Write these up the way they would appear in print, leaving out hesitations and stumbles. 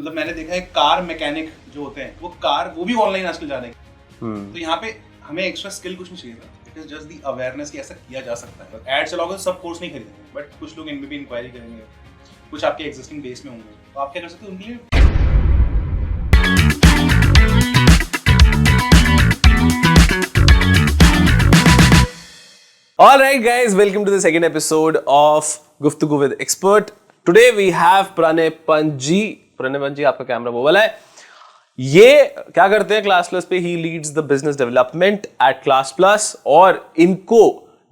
मतलब मैंने देखा है कार मैकेनिक जो होते हैं वो भी ऑनलाइन आजकल जा रहे हैं। तो यहाँ पे हमें एक्स्ट्रा स्किल कुछ नहीं चाहिए था, it is just the awareness कि ऐसा किया जा सकता है। एड चलाओगे तो सब कोर्स नहीं खरीदेंगे, बट कुछ लोग इनमें भी इंक्वायरी करेंगे, कुछ आपके एग्जिस्टिंग बेस में होंगे, तो आप क्या कर सकते हो उनके लिए। All right, guys, welcome to the second episode of Guftagu with Expert. Today we have Pranay Panji. Pranay Panji, आपका कैमरा वो वाला है। ये क्या करते हैं क्लास प्लस पे? He leads the business development at Classplus, और इनको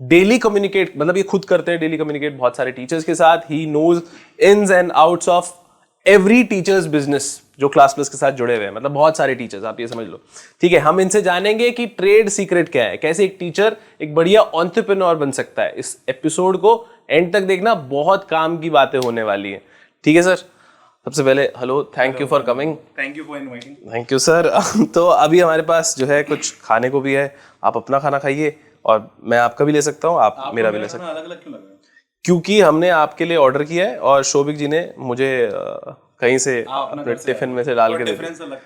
डेली कम्युनिकेट, मतलब ये खुद करते हैं डेली कम्युनिकेट बहुत सारे टीचर्स के साथ। He knows ins and outs of every teachers business जो क्लास प्लस के साथ जुड़े हुए हैं, मतलब बहुत सारे टीचर्स, आप ये समझ लो। ठीक है, हम इनसे जानेंगे कि ट्रेड सीक्रेट क्या है, कैसे एक टीचर एक बढ़िया एंटरप्रेन्योर बन सकता है। इस एपिसोड को एंड तक देखना, बहुत काम की बातें होने वाली हैं। ठीक है सर, सबसे पहले hello, thank you for coming. Thank you for inviting. Thank you sir. तो अभी हमारे पास जो है कुछ खाने को भी है, आप अपना खाना खाइए और मैं आपका भी ले सकता हूँ, आप मेरा भी ले सकते हैं। अलग अलग क्यों लग रहा है? क्योंकि हमने आपके लिए ऑर्डर किया है और शोभिक जी ने मुझे कहीं से अपने टिफिन में से डाल के दे दिया।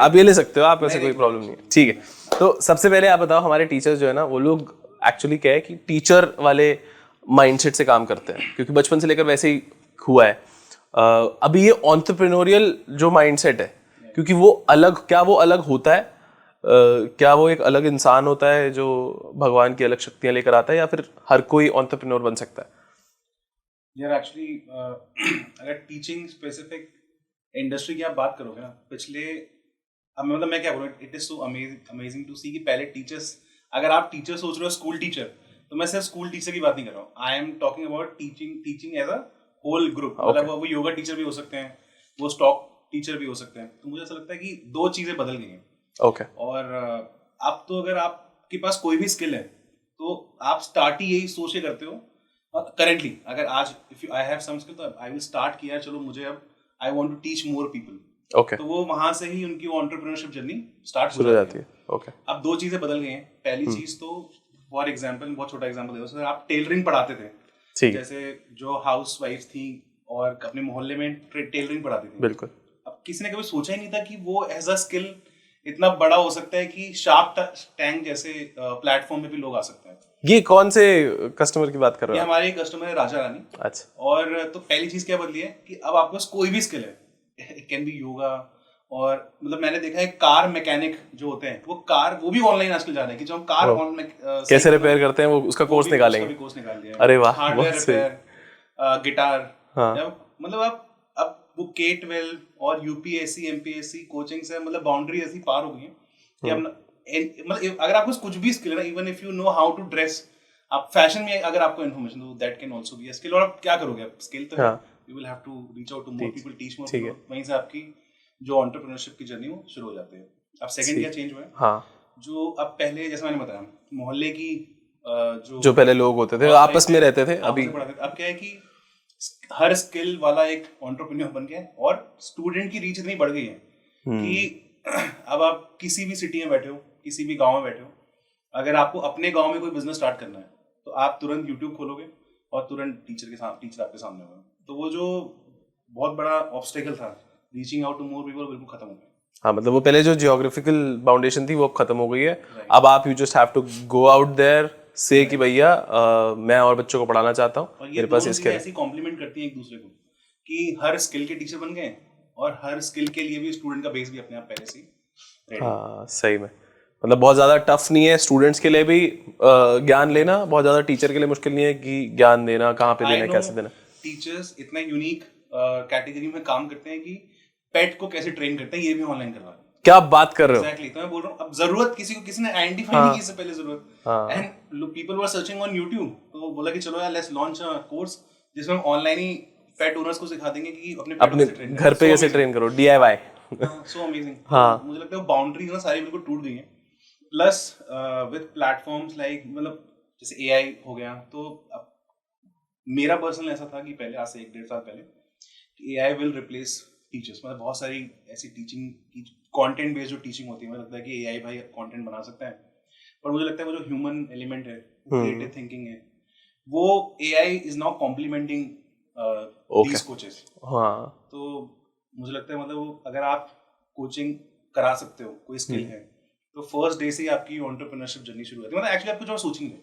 आप ये ले सकते हो, आप ऐसे कोई प्रॉब्लम नहीं है। ठीक है, तो सबसे पहले आप बताओ, हमारे टीचर्स जो है ना, वो लोग एक्चुअली क्या है कि टीचर वाले माइंडसेट से काम करते हैं, क्योंकि बचपन से लेकर वैसे ही हुआ है। अभी ये एंटरप्रेन्योरियल जो माइंडसेट है, क्योंकि वो अलग होता है? क्या वो एक अलग इंसान होता है जो भगवान की अलग शक्तियां लेकर आता है, या फिर हर कोई एंटरप्रेन्योर बन सकता है? यार एक्चुअली अगर टीचिंग स्पेसिफिक इंडस्ट्री की आप बात करोगे ना, पिछले मतलब मैं क्या बोलूँ, it is so amazing to see कि पहले टीचर्स, अगर आप टीचर सोच रहे हो स्कूल टीचर, तो मैं सिर्फ स्कूल टीचर की बात नहीं कर रहा हूँ। I am talking about teaching as a whole group. मतलब वो योगा टीचर भी हो सकते हैं, वो स्टॉक टीचर भी हो सकते हैं। तो मुझे ऐसा लगता है कि दो चीजें बदल गई हैं। ओके। और अब तो अगर आपके पास कोई भी स्किल है तो आप स्टार्ट ही यही सोच के करते हो। करेंटली अगर आज if I have some skill, तो आई विल स्टार्ट किया, चलो मुझे अब I want to teach more people. Okay. तो वो वहां से ही उनकी एंटरप्रेन्योरशिप जर्नी स्टार्ट हो जाती है। ओके। अब दो चीजें बदल गई हैं। पहली चीज तो फॉर एग्जांपल, बहुत छोटा एग्जांपल दे दो, आप टेलरिंग पढ़ाते थे, जैसे जो हाउस वाइफ थी और अपने मोहल्ले में टेलरिंग पढ़ाती थी। बिल्कुल। अब किसी ने कभी सोचा ही नहीं था कि वो एज अ स्किल इतना बड़ा हो सकता है कि शार्क टैंक जैसे प्लेटफॉर्म पे भी लोग आ सकते हैं। ये कौन से कस्टमर की बात कर रहे हो? ये हमारे कस्टमर है राजा रानी। अच्छा। और तो पहली चीज क्या बदली है कि अब आपके पास कोई भी स्किल है, इट कैन बी योगा, और मतलब मैंने देखा है कार मैकेनिक जो होते हैं वो भी ऑनलाइन आजकल जा रहे हैं कि जो हम कार कैसे रिपेयर करते हैं वो उसका कोर्स निकालेंगे। कोर्स निकाल लिया। अरे वाह, हार्डवेयर रिपेयर, गिटार। हाँ। मतलब अब वो K-12 और यूपीएससी एमपीएससी कोचिंग से मतलब बाउंड्री ऐसी पार हो गई है कि अब मतलब अगर आपको कुछ भी स्किल है ना, even if you know how to dress, आप फैशन में अगर आपको इन्फॉर्मेशन दो, that can also be a skill. और आप क्या करोगे, आप स्किल तो you will have to reach out to more people, teach more people. वहीं से आपकी जो एंटरप्रेन्योरशिप की जर्नी वो शुरू हो जाती है। अब सेकंड क्या चेंज हुआ है? हाँ। जो अब पहले जैसे मैंने बताया मोहल्ले की जो पहले लोग होते थे आपस में रहते थे, अभी अब क्या है कि हर स्किल वाला एक एंटरप्रेन्योर बन गया है, और स्टूडेंट की रीच इतनी बढ़ गई है कि अब आप किसी भी सिटी में बैठे हो, किसी भी गांव में बैठे हो, अगर आपको अपने गांव में कोई बिजनेस स्टार्ट करना है तो आप तुरंत यूट्यूब खोलोगे और तुरंत टीचर आपके सामने होगा। तो वो जो बहुत बड़ा ऑब्स्टेकल था, reaching out to more people, बिल्कुल खत्म हो गया। हाँ, मतलब वो पहले जो जियोग्राफिकल बाउंडेशन थी वो अब खत्म हो गई है। अब आप you just have to go out there, say कि भैया मैं और बच्चों को पढ़ाना चाहता हूँ, मेरे पास इसके ऐसी कॉम्प्लीमेंट करती हैं एक दूसरे को कि हर स्किल के टीचर बन गए और हर स्किल के लिए भी स्टूडेंट का बेस भी अपने आप पहले से रेडी। हाँ, सही में, मतलब बहुत ज़्यादा टफ नहीं है स्टूडेंट्स के लिए भी ज्ञान लेना, बहुत ज़्यादा टीचर के लिए मुश्किल नहीं है कि ज्ञान देना, कहाँ पे देना, कैसे देना। टीचर्स इतना यूनिक कैटेगरी में काम करते हैं कि पेट को कैसे ट्रेन करते हैं ये भी ऑनलाइन करवा रहे हैं। क्या आप बात कर रहे हो? Exactly. तो मैं बोल रहा हूँ, अब जरूरत किसी ने आइडेंटिफाई नहीं की इससे पहले जरूरत, and people were searching on YouTube, तो बोला कि चलो यार लेट्स लॉन्च अ कोर्स जिसमें हम ऑनलाइन ही पेट ओनर्स को सिखा देंगे कि अपने घर पे कैसे ट्रेन करो, DIY। So amazing. हाँ, मुझे लगता है बाउंड्रीज ना सारी बिल्कुल टूट गई हैं। प्लस विद प्लेटफॉर्म्स लाइक, मतलब जैसे AI हो गया, तो मेरा पर्सनल ऐसा था कि पहले, आज से 1-1.5 साल पहले, AI विल रिप्लेस टीचर्स। मतलब बहुत सारी ऐसी टीचिंग की कंटेंट बेस्ड जो टीचिंग होती है, मुझे लगता है कि AI भाई कंटेंट बना सकता है, पर मुझे लगता है वो जो ह्यूमन एलिमेंट है, क्रिएटिव थिंकिंग है, वो AI is now complementing these coaches. हाँ, तो मुझे लगता है मतलब वो अगर आप कोचिंग करा सकते हो, कोई स्किल है, तो फर्स्ट डे से ही आपकी एंटरप्रेन्योरशिप जर्नी शुरू होती है। मतलब एक्चुअली आपको जो सोचेंगे।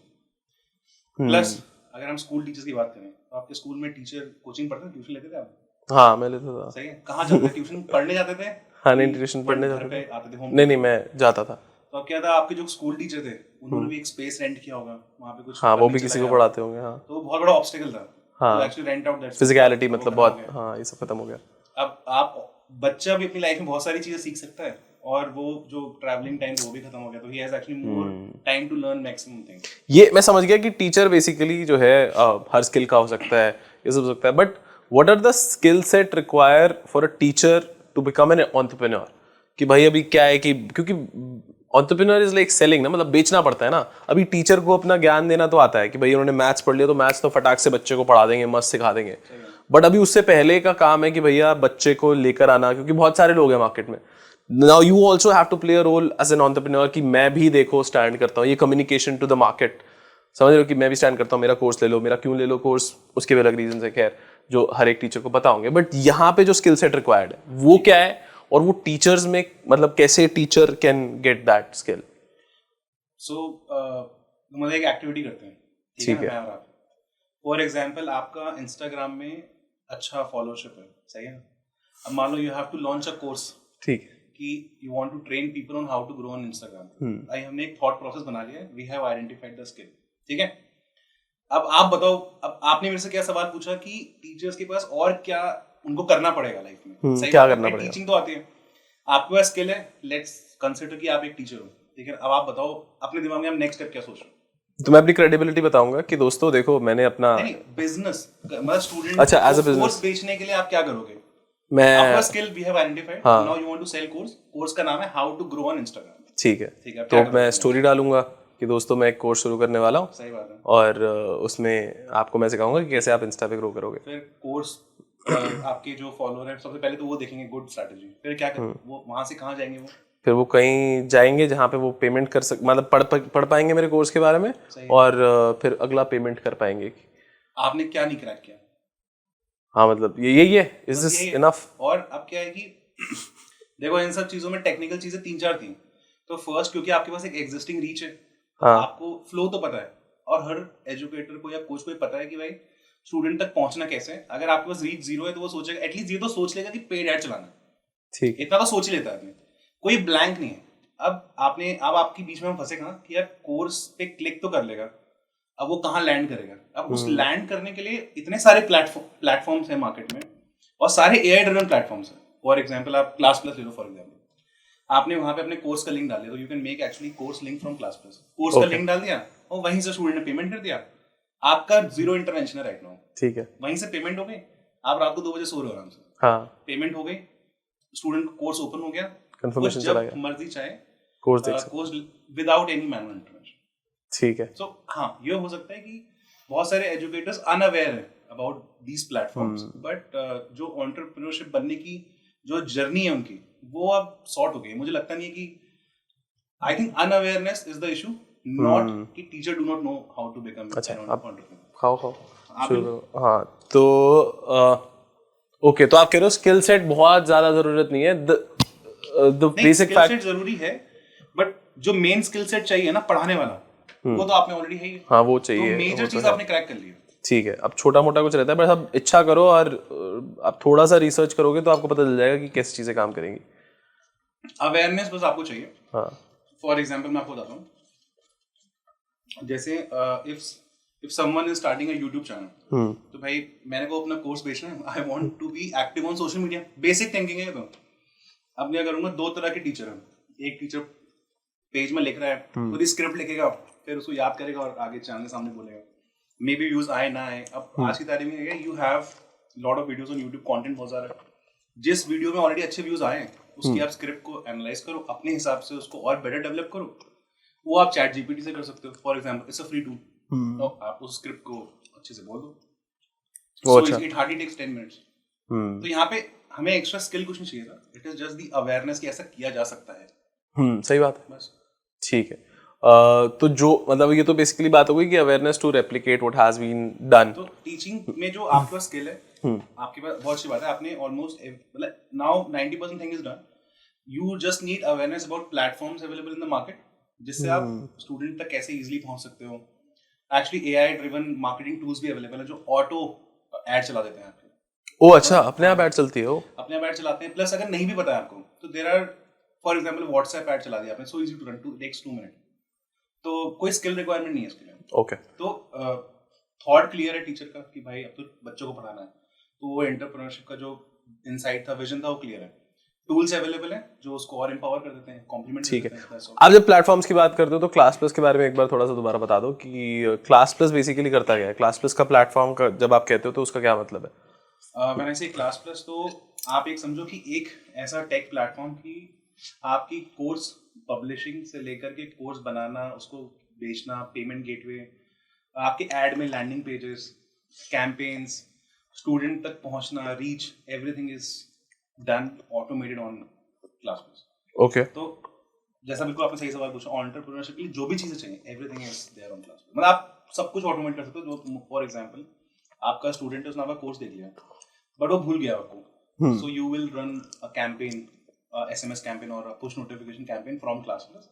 प्लस अगर हम स्कूल टीचर्स की बात करें तो आपके स्कूल में टीचर कोचिंग पढ़ते थे, ट्यूशन लेते थे आप? हाँ मैं लेता था। सही है। कहाँ जाते थे? ट्यूशन पढ़ने जाते थे? हाँ नहीं ट्यूशन पढ़ने घर जाता पे था। आते थे होम? नहीं मैं जाता था। तो अब क्या था, आपके जो स्कूल टीचर थे उन्होंने भी एक स्पेस रेंट किया होगा वहाँ पे, कुछ हाँ वो भी furniture किसी को लगाया पढ़ाते होगा। होंगे। हाँ तो वो बहुत बड़ा ऑब्स्टिकल था हाँ to actually rent out that space। Physicality वो मतलब खत्म हो बहुत, गया। हाँ ये सब खत्म हो गया। अब आप बच्चा भी अपनी लाइफ में बहुत सारी चीजें सीख सकता है, और वो जो ट्रैवलिंग टाइम वो भी खत्म हो गया, तो he has actually more time to learn maximum things. ये मैं समझ गया कि टीचर बेसिकली जो है हर स्किल का हो सकता है, ये सब हो सकता है, but what are the skill set require for a teacher to become an entrepreneur? कि भाई अभी क्या है कि क्योंकि एंटरप्रेन्योर इज लाइक सेलिंग ना, मतलब बेचना पड़ता है ना। अभी टीचर को अपना ज्ञान देना तो आता है कि भाई उन्होंने मैथ्स पढ़ लिया तो मैथ्स तो फटाक से बच्चे को पढ़ा देंगे, मस्त सिखा देंगे, बट अभी उससे पहले का काम है कि भैया बच्चे को लेकर आना, क्योंकि बहुत सारे लोग हैं मार्केट में। Now you also have to play a role as an entrepreneur कि मैं भी देखो स्टैंड करता हूँ, ये कम्युनिकेशन टू द मार्केट, समझ रहे हो कि मैं भी स्टैंड करता हूँ, मेरा कोर्स ले लो, मेरा क्यों ले लो कोर्स, उसके भी अलग रीजन है खैर जो हर एक टीचर को पता होंगे। बट यहाँ पे जो स्किल सेट रिक्वायर्ड है वो क्या है, और वो टीचर्स में मतलब कैसे teacher can get that skill? So मतलब एक एक्टिविटी करते हैं, ठीक है, मैं और आप। फॉर एग्जाम्पल आपका इंस्टाग्राम में अच्छा फॉलोअरशिप है, सही है। अब मान लो you have to launch a course, ठीक है, कि you want to train people on how to grow on Instagram. I हमने एक थॉट प्रोसेस बना लिया है, we have identified the skill, ठीक है। अब आप बताओ, अब आपने मेरे से क्या सवाल पूछा कि टीचर्स के पास और क्या उनको करना पड़ेगा लाइफ में, सही क्या बात है, करना पड़ेगा? टीचिंग तो आती है, आपके पास स्किल है, लेट्स कंसीडर कि आप एक टीचर हो, ठीक है। अब आप बताओ अपने दिमाग में आप नेक्स्ट स्टेप क्या सोच रहे हो? तो मैं अपनी क्रेडिबिलिटी बताऊंगा कि दोस्तों देखो मैंने अपना नहीं बिजनेस, मतलब स्टूडेंट अच्छा एज अ बिजनेस कोर्स बेचने के लिए आप क्या करोगे? मैं आपका स्किल वी हैव आइडेंटिफाइड, हाँ। Now you want to sell course, course का नाम है how to grow on Instagram, ठीक है, ठीक है। तो मैं स्टोरी डालूंगा कि दोस्तों मैं एक कोर्स शुरू करने वाला हूँ, सही बात है। और उसमें आपको मैं सिखाऊंगा कि कैसे आप इंस्टा पे ग्रो करोगे। फिर कोर्स आपके जो फॉलोअर हैं सबसे पहले तो वो देखेंगे गुड स्ट्रैटेजी, फिर क्या करें वो वहां से कहाँ जाएंगे? वो फिर वो कहीं जाएंगे जहाँ पे वो पेमेंट कर सक मतलब पढ़ पाएंगे मेरे कोर्स के बारे में, और फिर अगला पेमेंट कर पाएंगे। आपने क्या नहीं क्रैक किया? हाँ मतलब ये यही है, इज दिस इनफ? और अब क्या है कि देखो इन सब चीजों में टेक्निकल चीजें 3-4 थी। तो फर्स्ट, क्योंकि आपके पास एक एग्जिस्टिंग रीच है, हाँ। आपको फ्लो तो पता है, और हर एजुकेटर को या कोच को पता है कि भाई स्टूडेंट तक पहुंचना कैसे है। अगर आपके पास रीच 0 है तो वो सोचेगा, एटलीस्ट ये तो सोच लेगा कि पेड ऐड चलाना, ठीक, इतना तो सोच लेता है आदमी, कोई ब्लैंक नहीं है। अब आपके बीच में हम फंसे कहाँ कि यार कोर्स पे क्लिक तो कर लेगा, अब वो कहाँ लैंड करेगा? अब उस लैंड करने के लिए इतने सारे प्लेटफॉर्म्स हैं मार्केट में, और सारे एआई ड्रिवन प्लेटफॉर्म्स हैं। फॉर एग्जांपल आप क्लास प्लस ले लो, फॉर एग्जांपल आपने वहां पे अपने कोर्स का लिंक डाल दिया, तो you can make actually course link from class plus, course का लिंक डाल दिया और वहीं से स्टूडेंट ने पेमेंट कर दिया, आपका 0 इंटरवेंशन है राइट नाउ, ठीक है, वहीं से पेमेंट हो गई, आप रात को 2 बजे सो रहे हो आराम से, हाँ पेमेंट हो गई, स्टूडेंट का कोर्स ओपन हो गया, कंफर्मेशन चला गया, मर्जी चाहे कोर्स देख सकते, course without any manual intervention, ठीक है। सो हाँ ये हो सकता है कि बहुत सारे एजुकेटर्स अनअवेयर है अबाउट दीज प्लेटफॉर्म्स, बट जो एंटरप्रेन्योरशिप बनने की जो जर्नी है उनकी, वो अब सॉर्ट हो गई। मुझे लगता नहीं है कि, I think unawareness is the issue, not कि teacher do not know how to become अच्छा, एन आप एंटरप्रेन्योर। खाओ शुरू करो। हाँ तो ओके, तो आप कह रहे हो स्किल सेट बहुत ज्यादा जरूरत नहीं है, द बेसिक फैक्ट जरूरी है, बट जो मेन स्किल सेट चाहिए ना पढ़ाने वाला, वो तो आपने ऑलरेडी है ही। हाँ वो चाहिए, तो मेजर चीज आपने क्रैक कर ली है, ठीक है। अब छोटा मोटा कुछ रहता है, बस आप इच्छा करो और आप थोड़ा सा रिसर्च करोगे तो आपको पता चल जाएगा कि कैसी चीजें काम करेंगी। अवेयरनेस बस आपको चाहिए। हाँ फॉर एग्जाम्पल मैं आपको बताता हूँ, जैसे if someone is starting a YouTube channel, तो भाई मैंने को अपना कोर्स बेचना है, I want to be active on social media, basic thinking है। तो अब मैं करूंगा, 2 तरह के टीचर हैं, एक टीचर पेज में लिख रहा है, पूरी स्क्रिप्ट लिखेगा, फिर उसको याद करेगा और आगे चैनल के सामने बोलेगा, मे बी व्यूज आए ना आए। अब आज की तारीख में you have lot of videos on YouTube, content बहुत सारा है, जिस वीडियो में ऑलरेडी अच्छे व्यूज आए उसकी आप स्क्रिप्ट को एनालाइज करो, अपने हिसाब से उसको और बेटर डेवलप करो, वो आप चैट जीपीटी से कर सकते हो। For example it's a free tool, तो आप उस स्क्रिप्ट को अच्छे से बोल दो, so it hardly takes 10 minutes. तो यहाँ पे हमें एक्स्ट्रा स्किल कुछ नहीं चाहिए था, it is just the awareness कि ऐसा किया जा सकता है। सही बात है, बस ठीक है। तो जो मतलब ये तो बेसिकली बात हो गई कि awareness to replicate what has been done. तो टीचिंग में जो आपके पास स्किल है आपके पास बहुत अच्छी बात है, आपने ऑलमोस्ट मतलब now 90% thing is done. You just need awareness about platforms available in the market, जिससे आप स्टूडेंट तक कैसे इजीली पहुंच सकते हो. Actually AI driven marketing tools भी अवेलेबल है जो ऑटो एड चला देते हैं आपके. ओ अच्छा, अपने आप ऐड चलती है वो? अपने आप ऐड चलाते हैं. प्लस अगर नहीं भी पता है आपको तो there are, for example WhatsApp ad चला दिया आपने, so easy to run, to takes 2 minute. तो कोई स्किल रिक्वायरमेंट नहीं है इसके लिए. ओके. तो थॉट क्लियर है टीचर का कि भाई अब तो बच्चों को पढ़ाना है, तो वो एंटरप्रेन्योरशिप का जो इनसाइट था, विजन था, वो क्लियर है. टूल्स अवेलेबल हैं जो उसको और एम्पावर कर देते हैं, कॉम्प्लीमेंट ठीक है. देते हैं. आप जब प्लेटफॉर्म्स की बात करते हो तो क्लास प्लस के बारे में एक बार थोड़ा सा दोबारा बता दो कि क्लास प्लस बेसिकली करता क्या है. क्लास प्लस का प्लेटफॉर्म का जब आप कहते हो तो उसका क्या मतलब है? मैंने से क्लास प्लस, तो आप एक समझो कि एक ऐसा टेक प्लेटफॉर्म की आपकी कोर्स पब्लिशिंग से लेकर के कोर्स बनाना, उसको बेचना, पेमेंट गेटवे, आपके ऐड में लैंडिंग पेजेस, कैंपेन्स, स्टूडेंट तक पहुंचना, reach, everything is done automated on class plus. Okay. तो जैसा बिल्कुल आपने सही सवाल पूछा, एंटरप्रेन्योरशिप के लिए जो भी चीजें चाहिए, everything is there on class. मतलब आप सब कुछ ऑटोमेट कर सकते हो. जो फॉर एग्जांपल आपका स्टूडेंट है, उसने आपका कोर्स देख लिया बट वो भूल गया आपको, so you will run a campaign, SMS campaign और push notification campaign from Classplus.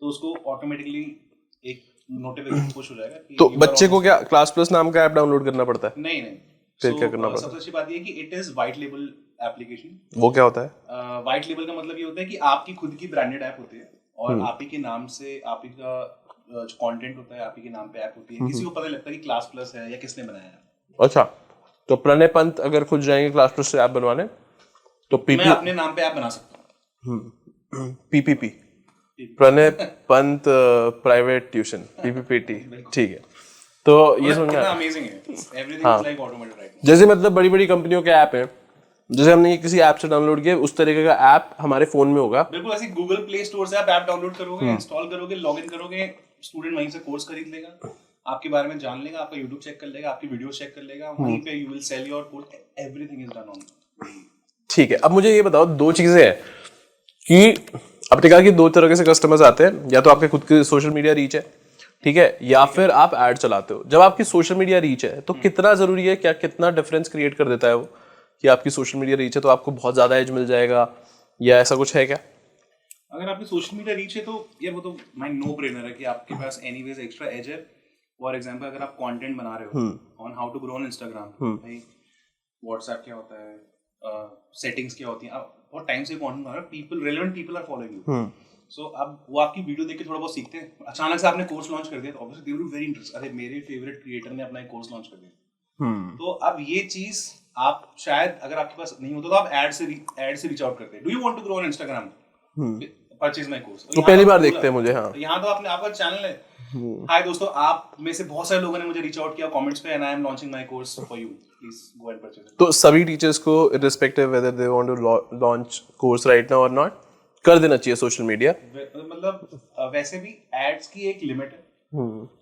तो उसको ऑटोमेटिकली एक नोटिफिकेशन पुश हो जाएगा कि तो बच्चे को क्या क्लास प्लस नाम का ऐप डाउनलोड करना पड़ता है? नहीं. फिर क्या करना पड़ता है? सबसे अच्छी बात ये है कि it is white label application. वो क्या होता है? वाइट लेबल का मतलब ये होता है कि आपकी खुद की ब्रांडेड ऐप होती है और आप ही के नाम से, आप ही का जो कंटेंट होता है, आप ही के नाम पे ऐप होती है. किसी को पता लगता है कि क्लास प्लस है या किसने बनाया है. अच्छा, तो प्रणय पंत अगर खुद जाएंगे क्लास प्लस से ऐप बनवाने तो मैं अपने नाम पे ऐप बना सकता हूँ. PPP, Pranay Pant private tuition, PPPT. ठीक है. तो ये समझ में कितना आया. अमेजिंग है. Everything is like automated right. जैसे मतलब बड़ी बड़ी कंपनियों के ऐप हैं, जैसे हमने ये किसी ऐप से डाउनलोड किया, उस तरीके का ऐप हमारे फोन में होगा. बिल्कुल ऐसे गूगल प्ले स्टोर से आप ऐप डाउनलोड करोगे, इंस्टॉल करोगे, लॉगिन करोगे, स्टूडेंट वहीं से कोर्स खरीद लेगा, आपके बारे में जान लेगा, आपका यूट्यूब चेक कर लेगा, आपकी वीडियो चेक कर लेगा, वहीं पे you will sell your course. Everything is done on. ठीक है. अब मुझे ये बताओ, दो चीजें हैं कि आपने कहा कि दो तरह से कस्टमर्स आते हैं, या तो आपके खुद की सोशल मीडिया रीच है, ठीक है, या फिर आप ऐड चलाते हो. जब आपकी सोशल मीडिया रीच है तो कितना जरूरी है, क्या कितना डिफरेंस क्रिएट कर देता है वो कि आपकी सोशल मीडिया रीच है तो आपको बहुत ज्यादा एज मिल जाएगा, या ऐसा कुछ है क्या? अगर आपकी सोशल मीडिया रीच है तो यार वो तो माय नो ब्रेनर है कि आपके पास एनीवेज एक्स्ट्रा एज है. फॉर एग्जांपल अगर आप कंटेंट बना रहे हो on how to grow on Instagram, भाई व्हाट्सएप क्या होता है, सेटिंग्स क्या होती हैं, आप बहुत टाइम से कंटेंट बना रहे हो, people relevant people are following you. So अब वो आपकी वीडियो देख के थोड़ा बहुत सीखते हैं. अचानक से आपने कोर्स लॉन्च कर दिया तो obviously they will be very interest. अरे मेरे फेवरेट क्रिएटर ने अपना एक कोर्स लॉन्च कर दिया. तो अब ये चीज आप शायद अगर आपके पास नहीं होता तो आप ऐड से रीच आउट करते हैं. Do you want to grow on Instagram, purchase my course. तो पहली बार देखते हैं मुझे. हाँ, यहाँ तो आपने आपका चैनल है. हाय दोस्तों, आप में से बहुत सारे लोगों ने मुझे रीच आउट किया कमेंट्स पे, and I am launching my course for you, please go and purchase. तो सभी टीचर्स को irrespective whether they want to launch course right now और नॉट, कर देना चाहिए सोशल मीडिया. मतलब वैसे भी एड्स की एक लिमिट है,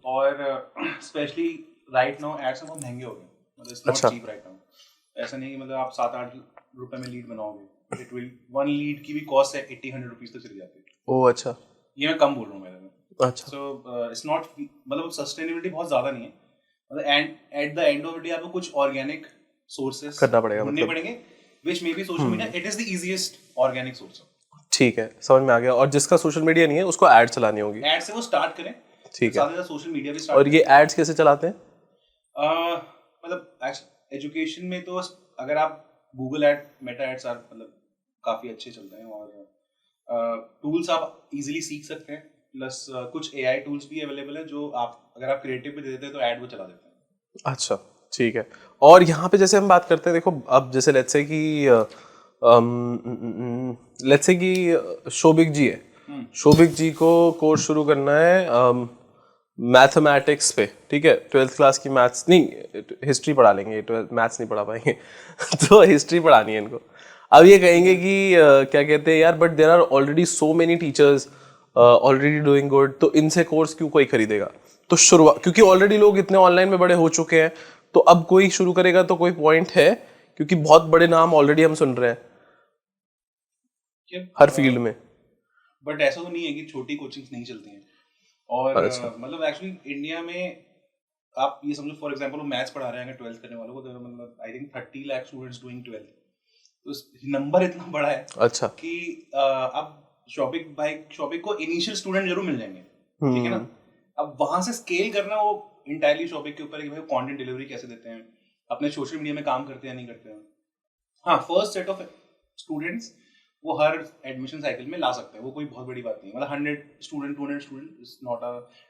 और स्पेशली राइट नाउ एड्स बहुत महंगे हो गए. मतलब it's not cheap right now. ऐसा नहीं कि मतलब आप 7-8 रुपए में लीड बनाओगे. इट विल, वन लीड की भी कॉस्ट है 80-100 रुपीज तक चली जाती है. ओह अच्छा. ये मैं कम बोल रहा हूँ मैंने. अच्छा. सो इट्स नॉट, मतलब सस्टेनेबिलिटी बहुत ज्यादा नहीं है. मतलब at the end of the day आपको कुछ ऑर्गेनिक सोर्सेस करना पड़ेगा, ढूंढने पड़ेंगे, which may be social media. It is the easiest organic source. ठीक है, समझ में आ गया. और जिसका सोशल मीडिया नहीं है उसको ऐड चलानी होगी. ऐड से वो स्टार्ट करें. ठीक है. सोशल मीडिया भी स्टार्ट. और ये एड्स कैसे चलाते हैं? मतलब एजुकेशन में तो अगर आप Google ad, Meta ads are मतलब काफी अच्छे चलते हैं, और टूल्स आप इजीली सीख सकते हैं. प्लस कुछ AI टूल्स भी अवेलेबल है जो आप अगर आप क्रिएटिव भी दे देते हैं तो ऐड वो चला देते हैं. अच्छा, ठीक है. और यहाँ पे जैसे हम बात करते हैं, देखो अब जैसे लेट्स से कि शोभिक जी है. शोभिक जी को कोर्स शुरू करना है मैथमेटिक्स पे, ठीक है. 12th क्लास की मैथ्स नहीं, हिस्ट्री पढ़ा लेंगे. 12th मैथ्स नहीं पढ़ा पाएंगे तो हिस्ट्री पढ़ानी है इनको. अब ये कहेंगे कि क्या कहते हैं यार, but there are already so many teachers already doing good, तो इनसे कोर्स क्यों कोई खरीदेगा? तो शुरुआत, क्योंकि ऑलरेडी लोग इतने ऑनलाइन में बड़े हो चुके हैं, तो अब कोई शुरू करेगा तो कोई पॉइंट है, क्योंकि बहुत बड़े नाम ऑलरेडी हम सुन रहे हैं हर फील्ड में. बट ऐसा तो नहीं है कि छोटी कोचिंग्स नहीं चलती हैं. और मतलब एक्चुअली इंडिया में आप ये समझो फॉर एग्जांपल वो मैथ्स पढ़ा रहे हैं 12th करने वालों को, तो मतलब I think 30 lakh students doing 12th, तो नंबर इतना बड़ा है अच्छा कि अब शॉपिक को इनिशियल स्टूडेंट जरूर मिल जाएंगे, ठीक है ना। अब वहां से स्केल करना वो इंटायरली शॉपिक के ऊपर है कि भाई कंटेंट डिलीवरी कैसे देते हैं, अपने सोशल मीडिया में काम करते हैं नहीं करते हैं। हाँ, फर्स्ट सेट ऑफ स्टूडेंट्स वो हर एडमिशन साइकिल में ला सकते हैं, वो कोई बहुत बड़ी बात नहीं है। मतलब 100 student 200 student is not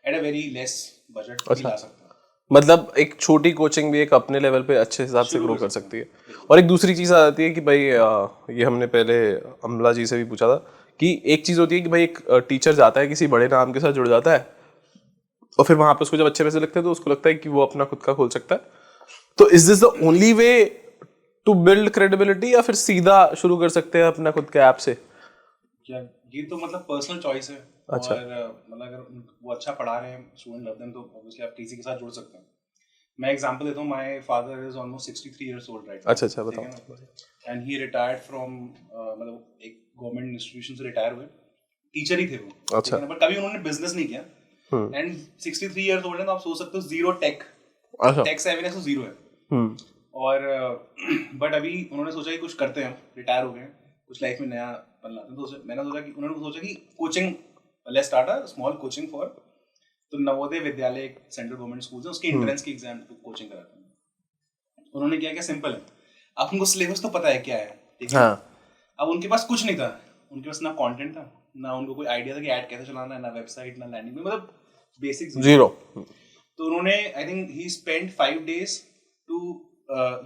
at a very less budget भी ला सकते हैं। मतलब एक छोटी कोचिंग भी एक अपने लेवल पे अच्छे हिसाब से ग्रो कर सकती है। और एक दूसरी चीज़ आ जाती है कि भाई ये हमने पहले अमला जी से भी पूछा था कि एक चीज़ होती है कि भाई एक टीचर जाता है किसी बड़े नाम के साथ जुड़ जाता है और फिर वहाँ पे उसको जब अच्छे पैसे लगते हैं तो उसको लगता है कि वो अपना खुद का खोल सकता है। तो is this the only way to build credibility या फिर सीधा शुरू कर सकते हैं अपना खुद के ऐप से? ये तो मतलब पर्सनल चॉइस है। अच्छा। और मतलब अगर वो अच्छा पढ़ा रहे हैं, स्टूडेंट लव देम, तो ऑब्वियसली आप किसी के साथ जुड़ सकते हैं। मैं एग्जांपल देता हूँ, my father is almost 63 years old right. अच्छा बताओ। एंड ही रिटायर्ड फ्रॉम मतलब एक गवर्नमेंट इंस्टीट्यूशन से रिटायर हुए, टीचर ही थे वो। अच्छा। बट कभी उन्होंने बिजनेस नहीं किया। एंड 63 इयर्स ओल्ड है, तो आप सोच सकते हो जीरो टेक सेविनेस तो जीरो है। और बट अभी उन्होंने सोचा कि कुछ करते हैं, रिटायर हो गए, कुछ लाइफ में नया बनना। तो मैंने सोचा कि उन्होंने सोचा कि coaching, let's start a small coaching for, तो नवोदय विद्यालय एक सेंट्रल गवर्नमेंट स्कूल है, उसके एंट्रेंस की एग्जाम कोचिंग कराते हैं। उन्होंने क्या किया, सिंपल है, अब उनको सिलेबस तो पता है क्या है, ठीक है। अब उनके पास कुछ नहीं था, उनके पास ना कंटेंट था, ना उनको कोई आइडिया था कि ऐड कैसे चलाना है, ना वेबसाइट, ना लैंडिंग, मतलब बेसिक जीरो। तो उन्होंने I think he spend 5 days to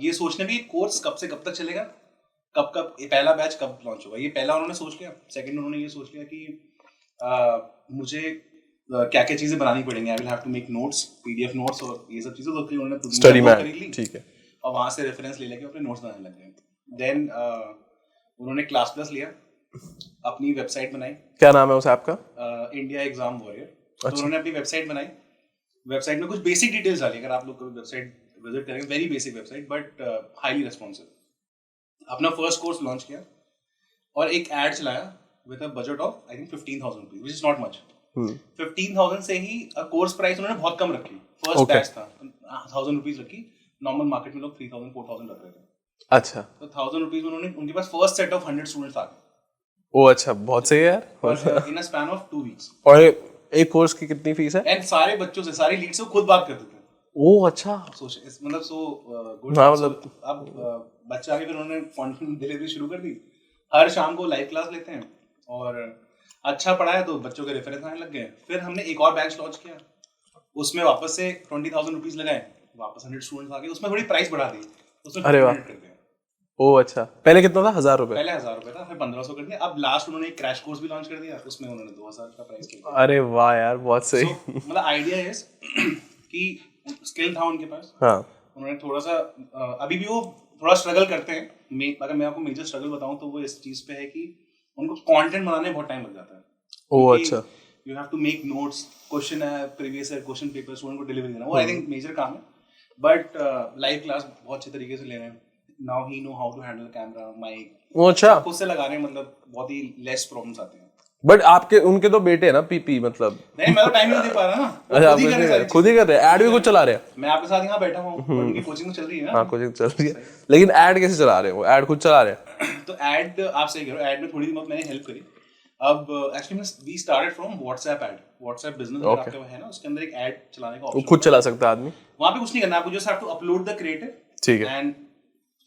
ये सोचने भी कोर्स कब से कब तक चलेगा, कब पहला बैच कब लॉन्च होगा, ये पहला उन्होंने सोच लिया। सेकंड उन्होंने ये सोच लिया कि मुझे क्या क्या चीजें बनानी पड़ेंगी, I will have to make notes, PDF notes और ये सब चीजें। तो फिर उन्होंने स्टडी मैप खरीद ली, ठीक है, और वहां से रेफरेंस ले लेके अपने नोट्स बनाने लग गए। देन उन्होंने क्लास प्लस लिया, अपनी वेबसाइट बनाई। क्या नाम है उस ऐप का? India exam warrior. तो उन्होंने अपनी वेबसाइट बनाई, वेबसाइट में कुछ बेसिक डिटेल्स डाली। अगर आप लोग वेबसाइट विजिट करेंगे, very basic website but highly responsive. अपना फर्स्ट कोर्स लॉन्च किया और एक एड चलाया with a budget of I think 15,000 rupees, which is not much. 15,000 से ही कोर्स प्राइस उन्होंने बहुत कम रखी। फर्स्ट बैच था 1,000 रुपीज रखी, नॉर्मल मार्केट में लोग 3,000 4,000 रख रहे थे। अच्छा। तो 1,000 रुपीज उन्होंने, उनके पास फर्स्ट सेट ऑफ 100 स्टूडेंट्स आ गए। ओ अच्छा, बहुत सही है यार। इन अ स्पैन ऑफ 2 weeks। और एक कोर्स की कितनी फीस है? एंड सारे बच्चों से, सारी लीड से खुद बात करते थे। ओ अच्छा, मतलब सो गुड। हाँ, मतलब अब बच्चा आगे फिर उन्होंने कंटेंट डिलीवरी शुरू कर दी। हर शाम को लाइव क्लास लेते हैं और अच्छा पढ़ा है तो बच्चों के रेफरेंस आने लग गए। फिर हमने एक और बैच लॉन्च किया, उसमें वापस से 20,000 रुपीज लगाए, वापस 100 स्टूडेंट्स आ गए, उसमें थोड़ी प्राइस बढ़ा दी, उसमें 200 कर दिया। ओ अच्छा, पहले कितना था? 1,000 रुपए? पहले 1,000 रुपए था, फिर 1,500 कर दिया। अब लास्ट उन्होंने एक क्रैश कोर्स भी लॉन्च कर दिया, उसमें उन्होंने 2,000 का प्राइस किया। अरे वाह यार, बहुत सही। मतलब आइडिया इज कि स्किल था उनके पास। हाँ, उन्होंने थोड़ा सा अभी भी वो थोड़ा स्ट्रगल करते हैं। अगर मैं आपको मेजर स्ट्रगल बताऊं तो वो इस चीज पे है कि उनको कंटेंट बनाने में बहुत टाइम लग जाता है। ओ अच्छा। You have to make notes, question है, previous year question paper student को डिलीवर देना, वो आई थिंक मेजर काम है। बट लाइव क्लास बहुत अच्छे तरीके से ले रहे हैं। Now he know how to handle camera, mic. वो अच्छा, खुद से लगा रहे हैं, मतलब बहुत ही लेस प्रॉब्लम्स आते हैं। बट आपके उनके तो बेटे है ना पीपी, मतलब नहीं, मैं तो टाइम नहीं दे पा रहा ना। अच्छा, खुद ही कर रहे हैं, ऐड भी कुछ चला रहे हैं। मैं आपके साथ यहाँ बैठा हूँ, उनकी कोचिंग चल रही है ना। हाँ, कोचिंग चल रही है, लेकिन ऐड कैसे चला रहे हैं? वो ऐड खुद चला रहे हैं। तो ऐड आप सही कह रहे हो, ऐड में थोड़ी बहुत मैंने हेल्प करी। अब actually we started from WhatsApp ad, WhatsApp business आपका है ना, उसके अंदर एक ऐड चलाने का ऑप्शन खुद चला सकता है आदमी। वहाँ पे कुछ नहीं करना, आपको just have to upload the creative, ठीक है, एंड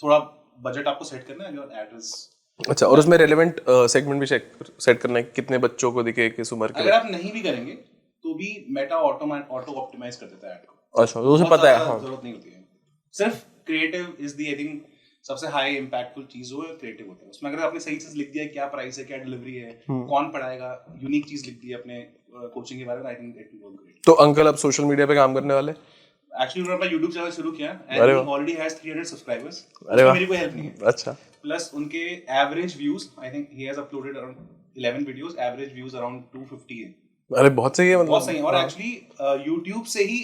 थोड़ा बजट आपको सेट करना है, योर एड इज अच्छा। और उसमें रेलेवेंट सेगमेंट भी सेट करना है, कितने बच्चों को दिखे, किस उम्र के। अगर आप नहीं भी करेंगे तो भी मेटा ऑटो ऑप्टिमाइज कर देता है ऐड को। अच्छा, तो उसे पता है। हाँ, जरूरत नहीं होती है, सिर्फ creative is the I think सबसे हाई इंपैक्टफुल चीज जो है क्रिएटिव होता है। उसमें अगर आपने सही चीज लिख दिया है, क्या प्राइस है, क्या डिलीवरी है, कौन पढ़ाएगा, यूनिक चीज लिख दी है अपने कोचिंग के बारे में, I think it will go great. तो अंकल अब सोशल मीडिया पे काम करने वाले? एक्चुअली उन्होंने अपना YouTube चैनल शुरू किया and he already has 300 subscribers. उसमें मेरी कोई हेल्प नहीं है। अच्छा। प्लस उनके average views, I think he has uploaded around 11 videos, average views around 250 है। अरे बहुत सही है, मतलब बहुत सही है। और एक्चुअली YouTube से ही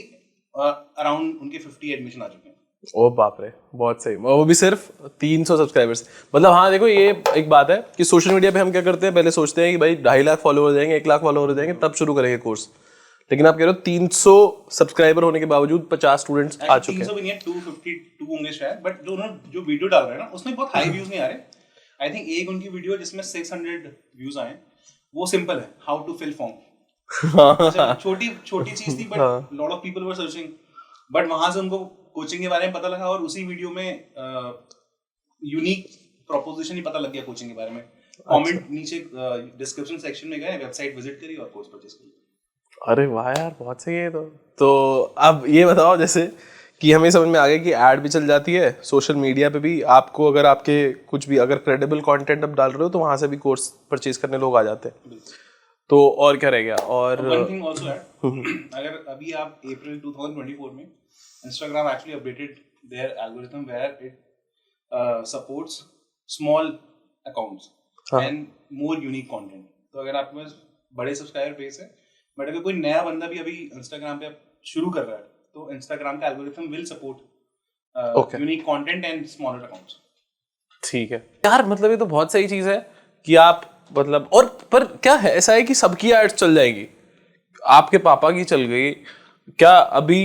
अराउंड उनके 50 एडमिशन आ चुके हैं। ओ बाप रे, बहुत सही। वो भी सिर्फ 300 सब्सक्राइबर्स। मतलब हाँ देखो, ये एक बात है कि सोशल मीडिया पे हम क्या करते हैं, पहले सोचते हैं कि भाई 2.5 लाख फॉलोअर हो जाएंगे, 1 लाख फॉलोअर हो जाएंगे, तब शुरू करेंगे कोर्स। लेकिन आप कह रहे हो 300 सब्सक्राइबर होने के बावजूद 50 स्टूडेंट्स आ चुके हैं। 300 भी नहीं है, 252 होंगे शायद, बट जो उन्होंने जो वीडियो डाल रहे हैं ना उसमें बहुत हाई व्यूज नहीं आ रहे। आई थिंक एक उनकी वीडियो जिसमें 600 व्यूज आए, वो सिंपल है, हाउ टू फिल फॉर्म। छोटी छोटी चीज थी, but lot of people were searching, but वहां से उनको कोचिंग के बारे में पता लगा, और उसी वीडियो में यूनिक प्रोपोजिशन ही पता लग गया कोचिंग के बारे में। कमेंट नीचे डिस्क्रिप्शन सेक्शन में गए, वेबसाइट विजिट करी और कोर्स परचेज करी। अरे वाह यार, बहुत सही है। तो अब ये बताओ जैसे कि हमें समझ में आ गया कि ऐड भी चल जाती है सोशल मीडिया पे भी, आपको अगर आपके कुछ भी अगर क्रेडिबल कंटेंट आप डाल रहे हो तो वहां से भी कोर्स परचेज करने लोग आ जाते हैं। तो और क्या रह गया? और वन थिंग आल्सो ऐड, अगर अभी आप अप्रैल 2024 में Instagram actually updated their algorithm where it supports small accounts and more unique content. तो अगर आपके पास बड़े सब्सक्राइबर बेस है, बट अगर कोई नया बंदा भी अभी Instagram पे शुरू कर रहा है, तो Instagram का algorithm will support unique content and smaller accounts. ठीक है यार, मतलब ये तो बहुत सही चीज है कि आप मतलब, और पर क्या है ऐसा है कि सबकी एड्स चल जाएगी? आपके पापा की चल गई, क्या अभी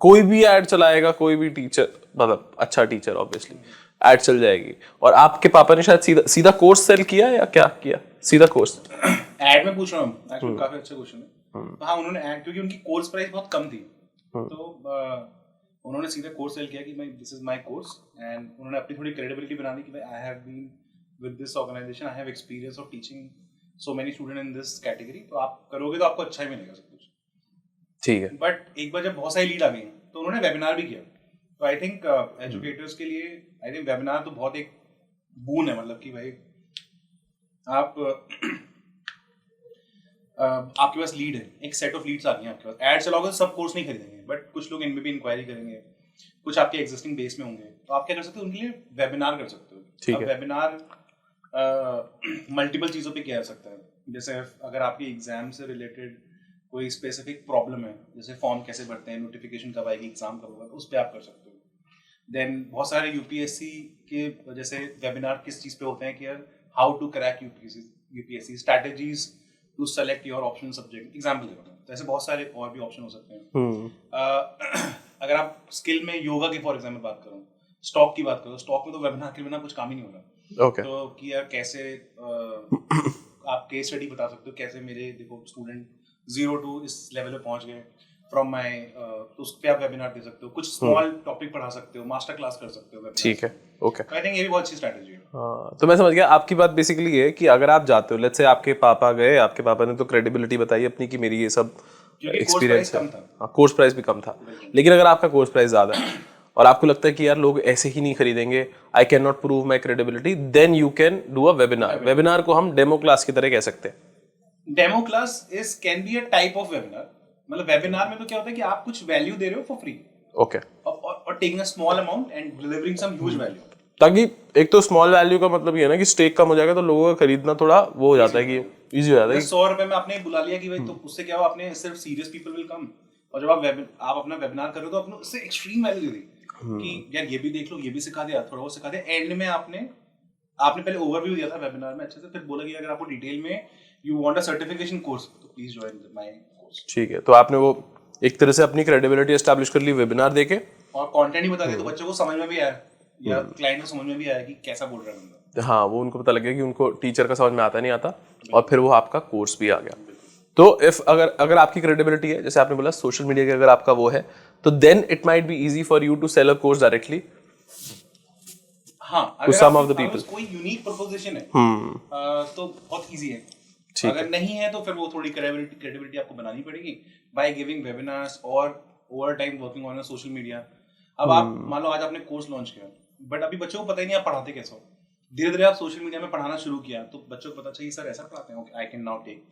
कोई भी ऐड चलाएगा, कोई भी टीचर, मतलब अच्छा टीचर ऑब्वियसली ऐड चल जाएगी? और आपके पापा ने शायद सीधा कोर्स सेल किया या क्या किया? सीधा कोर्स ऐड में पूछ रहा हूँ, एक्चुअली काफी अच्छा क्वेश्चन है। तो हाँ, उन्होंने ऐड, क्योंकि उनकी कोर्स प्राइस बहुत कम थी, तो उन्होंने सीधा कोर्स सेल किया कि भाई this is my course, and उन्होंने अपनी थोड़ी क्रेडिबिलिटी बना दी कि भाई I have been with this organisation, I have experience of teaching so many student in this category, तो आप करोगे तो आपको अच्छा ही मिलेगा सब कुछ। ठीक है, बट एक बार जब बहुत सारी लीड आ गई तो उन्होंने वेबिनार भी किया। तो आई थिंक एजुकेटर्स के लिए आई थिंक वेबिनार तो बहुत एक बून है, मतलब कि भाई आप आपके पास लीड है, एक सेट ऑफ लीड्स आ गई हैं आपके पास, ऐड चलाओगे तो सब कोर्स नहीं खरीदेंगे, बट कुछ लोग इनमें भी इंक्वायरी करेंगे, कुछ आपके एग्जिस्टिंग बेस में होंगे, तो आप क्या कर सकते हो, उनके लिए वेबिनार कर सकते हो। ठीक है, वेबिनार मल्टीपल चीज़ों पे किया जा सकता है, जैसे अगर आपके एग्जाम से रिलेटेड कोई स्पेसिफिक प्रॉब्लम है, जैसे फॉर्म कैसे भरते हैं, नोटिफिकेशन कब आएगी, एग्जाम कब होगा, तो उस पर आप कर सकते हो। देन बहुत सारे यूपीएससी के जैसे वेबिनार किस चीज़ पे होते हैं कि यार how to crack UPSC, strategies to select your optional subject, example दे रहा हूँ, तो ऐसे बहुत सारे और भी ऑप्शन हो सकते हैं। अगर आप स्किल में योगा की फॉर एग्जाम्पल बात करो, स्टॉक की बात करो, स्टॉक में तो वेबिनार के बिना कुछ काम ही नहीं हो रहा। तो कि यार कैसे आप केस स्टडी बता सकते हो, कैसे मेरे देखो स्टूडेंट 0 to इस लेवल पे पहुंच गए फ्रॉम माय, तो उस पे आप वेबिनार दे सकते हो, कुछ स्मॉल टॉपिक पढ़ा सकते हो, मास्टर क्लास कर सकते हो। ठीक है, ओके, आई थिंक ये भी बहुत अच्छी स्ट्रेटजी है। हाँ, तो मैं समझ गया आपकी बात बेसिकली है कि अगर आप जाते हो, लेट्स से आपके पापा गए, आपके पापा ने तो क्रेडिबिलिटी बताई अपनी कि मेरी ये सब एक्सपीरियंस है, कोर्स प्राइस भी कम था, लेकिन अगर आपका कोर्स प्राइस ज्यादा है और आपको लगता है कि यार लोग ऐसे ही नहीं खरीदेंगे, I can not prove my credibility, then you can do a webinar. Webinar को हम डेमो क्लास की तरह कह सकते हैं। Demo class is can be a type of webinar, मतलब वेबिनार में तो क्या होता है कि आप कुछ वैल्यू दे रहे हो फॉर फ्री, ओके, और taking a small amount and delivering some huge value, ताकि एक तो स्मॉल वैल्यू का मतलब ये है ना कि स्टेक कम हो जाएगा, तो लोगों का खरीदना थोड़ा वो हो जाता है कि इजी हो जाता है। 100 रुपए में आपने बुला लिया कि भाई, तो उससे क्या हो, आपने सिर्फ सीरियस पीपल विल कम, और जब आप अपना वेबिनार कर रहे हो तो आपने उससे एक्सट्रीम वैल्यू दे दी कि यार ये भी देख लो, ये भी सिखा दिया, थोड़ा वो सिखा दिया, एंड में आपने पहले ओवरव्यू दिया था वेबिनार में अच्छे से, फिर बोला कि अगर आपको डिटेल में you want a certification course तो प्लीज जॉइन माय कोर्स। ठीक है, तो आपने वो एक तरह से अपनी क्रेडिबिलिटी एस्टैब्लिश कर ली वेबिनार देके, और कंटेंट ही बता दिया, तो बच्चों को समझ में भी आया या क्लाइंट को समझ में भी आया कि कैसा बोल रहा है बंदा। हाँ, वो उनको पता लग गया कि उनको टीचर का समझ में आता नहीं आता, और फिर वो आपका कोर्स भी आ गया। तो इफ अगर आपकी क्रेडिबिलिटी है, जैसे आपने बोला सोशल मीडिया के अगर आपका वो है, तो then it might be easy for you to sell a course directly. हाँ, अगर सम ऑफ द पीपल कोई यूनिक प्रोपोजिशन है तो बहुत इजी है। अगर नहीं है तो फिर वो थोड़ी क्रेडिबिलिटी आपको बनानी पड़ेगी बाय गिविंग वेबिनार्स और over time working on social media. अब आप मान लो आज आपने कोर्स लॉन्च किया, बट अभी बच्चों को पता ही नहीं आप पढ़ाते कैसे हो, धीरे धीरे आप सोशल मीडिया में पढ़ाना शुरू किया तो बच्चों को पता चाहिए सर ऐसा पढ़ाते हैं, okay I can now take,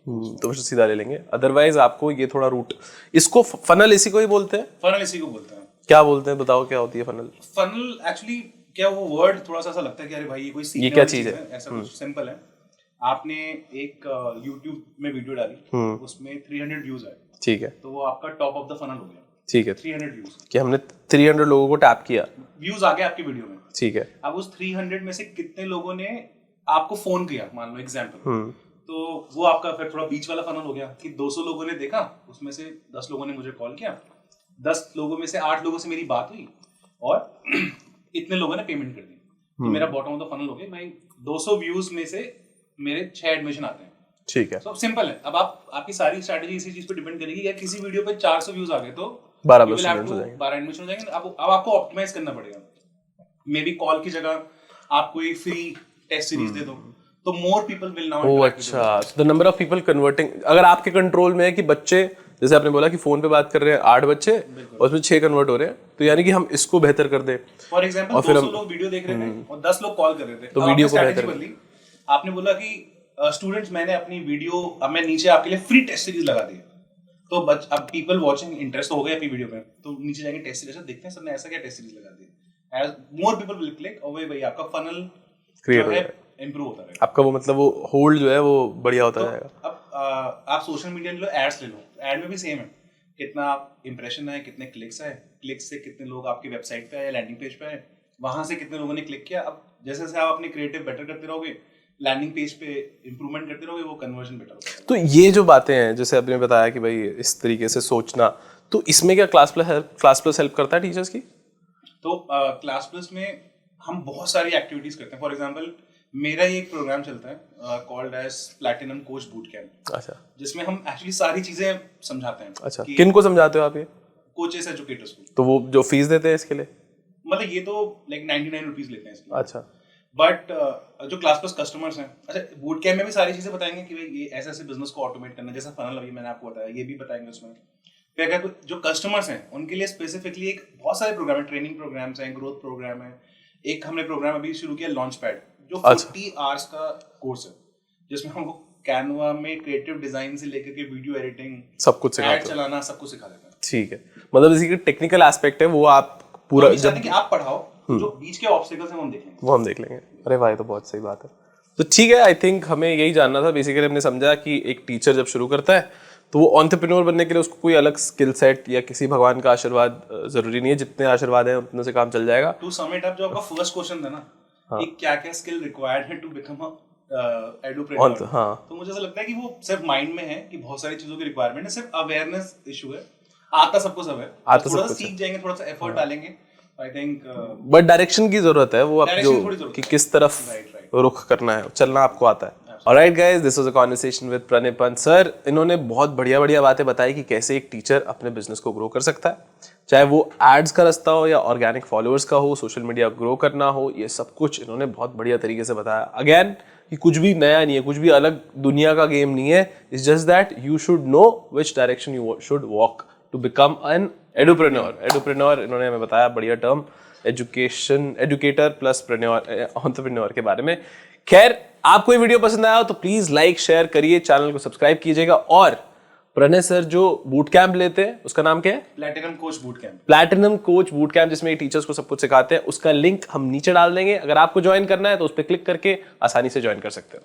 तो सीधा ले लेंगे। अदरवाइज आपको ये थोड़ा रूट, इसको फनल इसी को ही बोलते हैं, फनल इसी को बोलते हैं। क्या बोलते हैं, बताओ क्या होती है फनल? फनल एक्चुअली क्या, वो वर्ड थोड़ा सा ऐसा लगता है कि अरे भाई ये कोई सीखने वाली चीज है, ऐसा कुछ सिंपल है। आपने एक YouTube में वीडियो डाली, उसमें 300 व्यूज आए, ठीक है, तो वो आपका टॉप ऑफ द फनल हो गया, ठीक है, 300 व्यूज, कि हमने 300 लोगों को टैप किया, व्यूज आ गए आपकी वीडियो में, ठीक है। अब उस 300 में से कितने लोगों ने आपको फोन किया, मान लो एग्जांपल, तो वो आपका फिर थोड़ा बीच वाला फनल हो गया कि 200 लोगों ने देखा, उसमें से 10 लोगों ने मुझे कॉल किया, 10 लोगों में से 8 लोगों से मेरी बात हुई और इतने लोगों ने पेमेंट कर दी। तो मेरा बॉटम ऑफ द फनल हो गया भाई, 200 व्यूज में से मेरे 6 एडमिशन आते हैं। ठीक है, तो सिंपल है। अब आपकी सारी स्ट्रैटेजी इसी चीज पे डिपेंड करेगी। या किसी वीडियो पे 400 व्यूज आ गए तो 12 एडमिशन हो जाएंगे। अब आपको ऑप्टिमाइज करना पड़ेगा। मे बी कॉल की जगह आप कोई फ्री टेस्ट सीरीज दे दो, तो मोर पीपल विल नाउ। ओह अच्छा, the number of people converting अगर आपके कंट्रोल में है कि बच्चे, जैसे आपने बोला कि फोन पे बात कर रहे हैं 8 बच्चे और उसमें 6 कन्वर्ट हो रहे हैं, तो यानी कि हम इसको बेहतर कर दे। फॉर एग्जांपल 200 लोग वीडियो देख रहे थे और 10 लोग कॉल कर रहे थे, तो वीडियो को बेहतर बदली। आपने बोला कि स्टूडेंट्स, मैंने अपनी वीडियो, अब मैं नीचे आपके लिए फ्री टेस्ट सीरीज लगा दी, तो अब पीपल वाचिंग इंटरेस्ट हो गए अपनी वीडियो पे, तो नीचे जाके टेस्ट सीरीज देखते हैं, सर ने ऐसा क्या टेस्ट सीरीज लगा दी। As more people will click और भाई आपका फनल क्रिएट हो इंप्रूव होता रहेगा। आपका वो मतलब वो होल्ड जो है वो बढ़िया होता जाएगा। अब आप सोशल मीडिया ले लो, एड्स ले लो, एड में भी सेम है। कितना इंप्रेशन है, कितने क्लिक्स है, क्लिक्स से कितने लोग आपकी वेबसाइट पे आए, लैंडिंग पेज पे आए, वहां से कितने लोगों ने क्लिक किया। अब जैसे जैसे आप अपने क्रिएटिव बेटर करते रहोगे, लैंडिंग पेज पे इंप्रूवमेंट करते रहोगे, वो कन्वर्जन बेटर होगा। तो ये जो बातें हैं, जैसे आपने बताया कि भाई इस तरीके से सोचना, तो इसमें क्या क्लास प्लस हेल्प करता है टीचर्स की? तो क्लास प्लस में हम बहुत सारी एक्टिविटीज करते हैं। फॉर एग्जांपल मेरा ये एक प्रोग्राम चलता है called as platinum coach boot camp. अच्छा, जिसमें हम एक्चुअली सारी चीजें समझाते हैं। अच्छा, किन को समझाते हो आप ये? कोचेस, एजुकेटर्स को। तो वो जो फीस देते हैं इसके लिए, मतलब ये तो लाइक 99 रुपीज लेते हैं इसके। अच्छा, बट जो क्लास प्लस कस्टमर्स हैं, अच्छा बूट कैंप में भी सारी चीजें बताएंगे कि भाई ये ऐसे ऐसे बिजनेस को ऑटोमेट करना, जैसा फनल अभी मैंने आपको बताया, ये भी बताएंगे उसमें। फिर अगर जो कस्टमर्स हैं उनके लिए स्पेसिफिकली एक बहुत सारे प्रोग्राम है, ट्रेनिंग प्रोग्राम्स हैं, ग्रोथ प्रोग्राम है। एक हमने प्रोग्राम अभी शुरू किया लॉन्च पैड, जो 40 आवर्स का कोर्स है, जिसमें हमको कैनवा में क्रिएटिव डिजाइन से लेकर के वीडियो एडिटिंग, सब कुछ सिखाते हैं, चलाना, सब कुछ सिखा देते हैं। ठीक है, मतलब इसी की टेक्निकल एस्पेक्ट है वो आप पूरा हम चाहते हैं कि आप पढ़ाओ, जो बीच के ऑब्स्टिकल्स हैं वो हम देख लेंगे। अरे भाई, तो बहुत सही बात है। तो ठीक है, आई थिंक हमें यही जानना था बेसिकली। हमने समझा कि एक टीचर जब शुरू करता है तो वो एंटरप्रेन्योर बनने के लिए उसको कोई अलग स्किल सेट या किसी भगवान का आशीर्वाद जरूरी नहीं है, जितने आशीर्वाद है उतने से काम चल जाएगा। टू सम इट अप, जो आपका फर्स्ट क्वेश्चन था ना, कि क्या क्या स्किल रिक्वायर्ड है टू बिकम अ एडुप्रेन्योर, हाँ, तो मुझे ऐसा लगता है कि वो सिर्फ माइंड में है कि बहुत सारी चीजों की रिक्वायरमेंट है, सिर्फ अवेयरनेस इशू है। आता सबको सब है, थोड़ा सा सीख जाएंगे, थोड़ा सा एफर्ट डालेंगे, आई थिंक। बट डायरेक्शन की जरूरत है, वो आप जो कि किस तरफ रुख करना है, चलना आपको आता है। Alright guys, this was a conversation with Pranay Pant sir. इन्होंने बहुत बढ़िया बढ़िया बातें बताई कि कैसे एक टीचर अपने बिजनेस को ग्रो कर सकता है, चाहे वो एड्स का रास्ता हो या ऑर्गेनिक फॉलोअर्स का हो, सोशल मीडिया ग्रो करना हो, ये सब कुछ इन्होंने बहुत बढ़िया तरीके से बताया। अगेन कि कुछ भी नया नहीं है, कुछ भी अलग दुनिया का गेम नहीं है, it's just that you should know which direction you should walk to become an edupreneur. इन्होंने हमें बताया बढ़िया टर्म, एजुकेटर प्लस एंटरप्रेन्योर के बारे में। खैर, आपको ये वीडियो पसंद आया हो तो प्लीज लाइक शेयर करिए, चैनल को सब्सक्राइब कीजिएगा। और प्रणय सर जो बूट कैंप लेते हैं उसका नाम क्या है? Platinum coach boot camp. Platinum coach boot camp, जिसमें टीचर्स को सब कुछ सिखाते हैं। उसका लिंक हम नीचे डाल देंगे, अगर आपको ज्वाइन करना है तो उस पर क्लिक करके आसानी से ज्वाइन कर सकते हो।